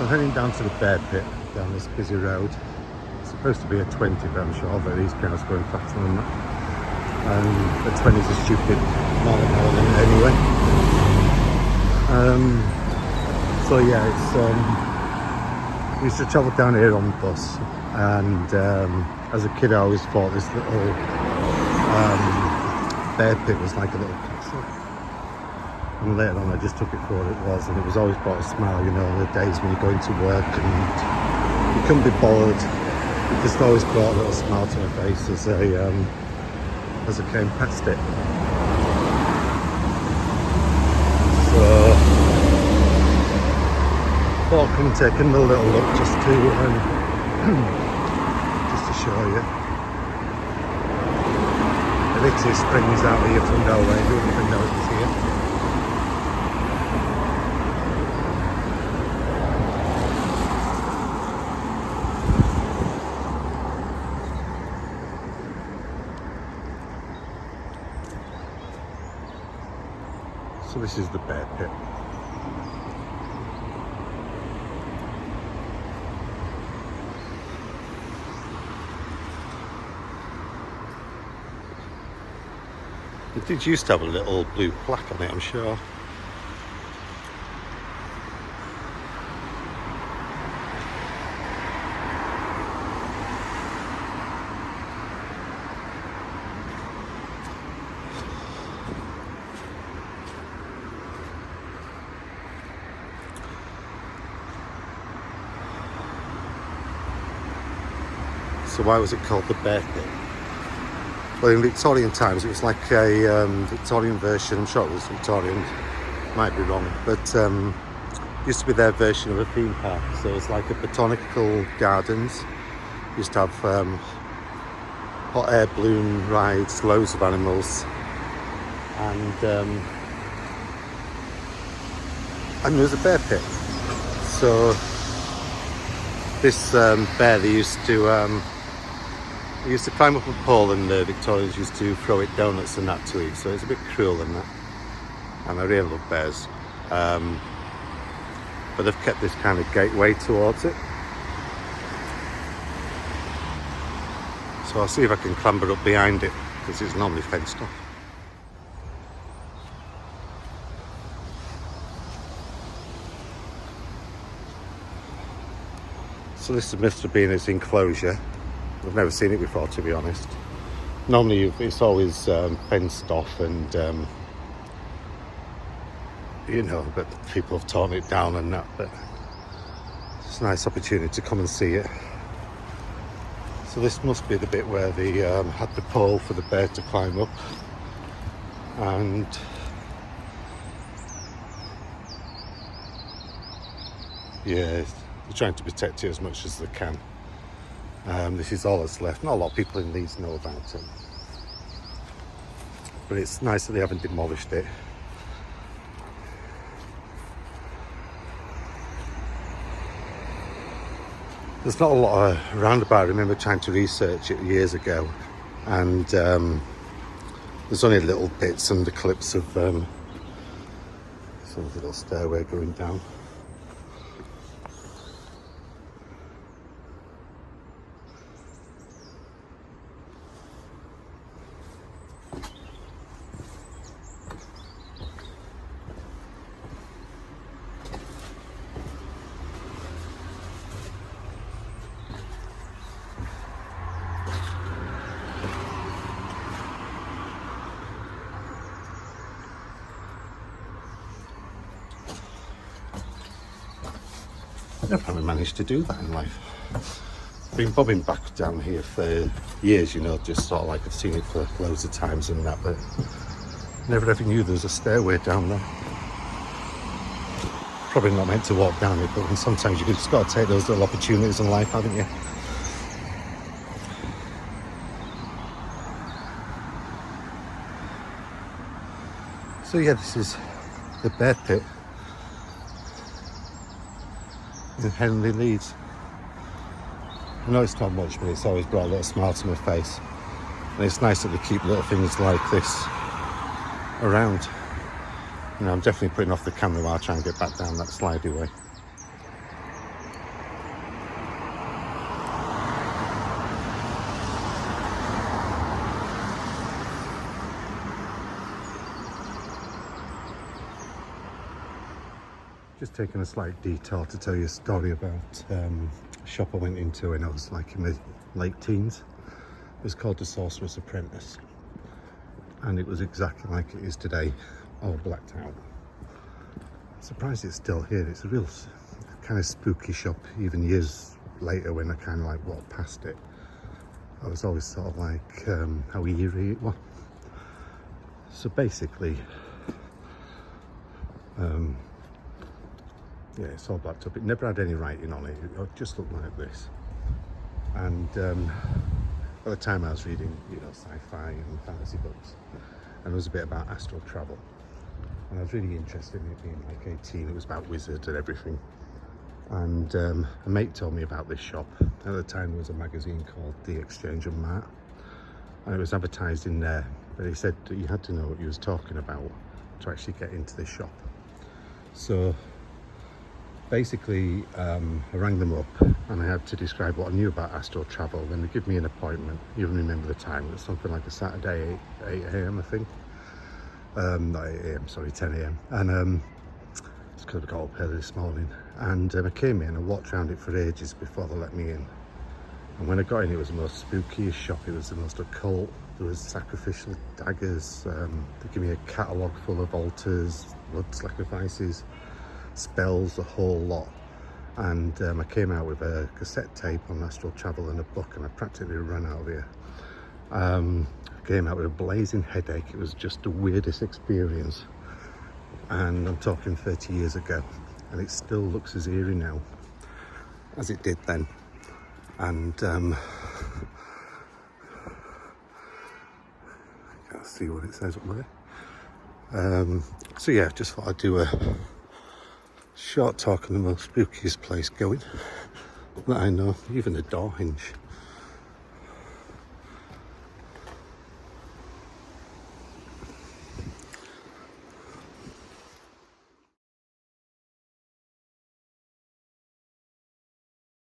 So I'm heading down to the bear pit down this busy road. It's supposed to be a 20, but I'm sure that these cars are going faster than that. And the 20 is a stupid mile an hour limit anyway. So yeah, it's we used to travel down here on the bus, and as a kid I always thought this little bear pit was like a little castle. And later on I just took it for what it was, and it was always brought a smile, you know, the days when you're going to work and you couldn't be bothered. It just always brought a little smile to my face as I came past it. So I thought I'd come and take another little look just to show you. It literally springs out here from nowhere, you wouldn't even know it was here. So this is the bear pit. It did used to have a little blue plaque on it, I'm sure. So why was it called the bear pit? Well, in Victorian times it was like a Victorian version, I'm sure it was Victorian, might be wrong, but it used to be their version of a theme park. So it's like a botanical gardens, used to have hot air balloon rides, loads of animals, and there was a bear pit. So this bear, they used to climb up a pole, and the Victorians used to throw it donuts and that to eat, so it's a bit cruel in that. And I really love bears. But they've kept this kind of gateway towards it. So I'll see if I can clamber up behind it, because it's normally fenced off. So this must have been its enclosure. I've never seen it before, to be honest. Normally it's always fenced off, and you know, but people have torn it down and that, but it's a nice opportunity to come and see it. So this must be the bit where they had the pole for the bear to climb up, and yeah, they're trying to protect it as much as they can. This is all that's left. Not a lot of people in Leeds know about it, but it's nice that they haven't demolished it. There's not a lot around about. I remember trying to research it years ago, and there's only little bits and the clips of some little stairway going down. I've never managed to do that in life. I've been bobbing back down here for years, you know, just sort of like I've seen it for loads of times and that, but never ever knew there was a stairway down there. Probably not meant to walk down it, but sometimes you just got to take those little opportunities in life, haven't you? So yeah, this is the bear pit in Henley, Leeds. I know it's not much, but it's always brought a little smile to my face. And it's nice that they keep little things like this around. You know, I'm definitely putting off the camera while I try and get back down that slidey way. just taking a slight detour to tell you a story about a shop I went into when I was like in my late teens. It was called the Sorcerers Apprentice, and it was exactly like it is today, all blacked out. I'm surprised it's still here. It's a real kind of spooky shop. Even years later, when I kind of like walked past it, I was always sort of like how eerie it was. So basically, yeah, it's all blacked up. It never had any writing on it. It just looked like this. And by the time I was reading, you know, sci-fi and fantasy books, and it was a bit about astral travel, and I was really interested in it being like 18. It was about wizards and everything. And a mate told me about this shop. At the time, there was a magazine called The Exchange and Mart, and it was advertised in there. But he said that you had to know what he was talking about to actually get into this shop. So basically, I rang them up and I had to describe what I knew about astral travel. Then they give me an appointment. You even remember the time? It was something like a Saturday, 8 a.m. I think. Not 8 a.m. Sorry, 10 a.m. And it's because I got up early this morning. And I came in and walked around it for ages before they let me in. And when I got in, it was the most spookiest shop. It was the most occult. There was sacrificial daggers. They gave me a catalogue full of altars, blood sacrifices, spells, the whole lot. And I came out with a cassette tape on astral travel and a book, and I practically ran out of here. I came out with a blazing headache. It was just the weirdest experience. And I'm talking 30 years ago, and it still looks as eerie now as it did then. And can't see what it says up there. So yeah, just thought I'd do a short talk on the most spookiest place going that I know. Even the door hinge